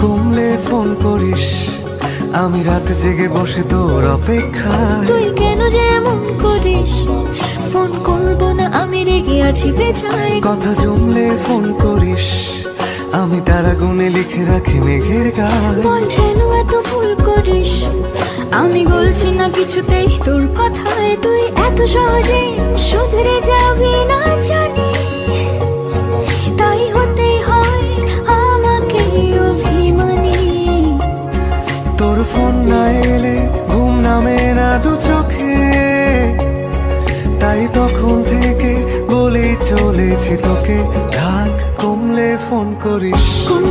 কমলে ফোন করিস, আমি রাতে জেগে বসে তোর অপেক্ষায়। তুই কেন যে এমন করিস, ফোন করব না আমি রেগে আছি বেজায়। কথা জমলে ফোন করিস, আমি তারা গুনে লিখে রাখি মেঘের গায়ে। বল কেন এত ভুল করিস, আমি গলছি না কিছুতেই তোর কথায়। তুই এত সহজে শুধরে যাবি না জানি, তাই হতেই হয় আমাকে অভিমানী। তোর ফোন না এলে ঘুম নামে না দু চোখে, তাই তখন থেকে বলেই চলেছি তোকে, রাগ কমলে ফোন করিস। কোন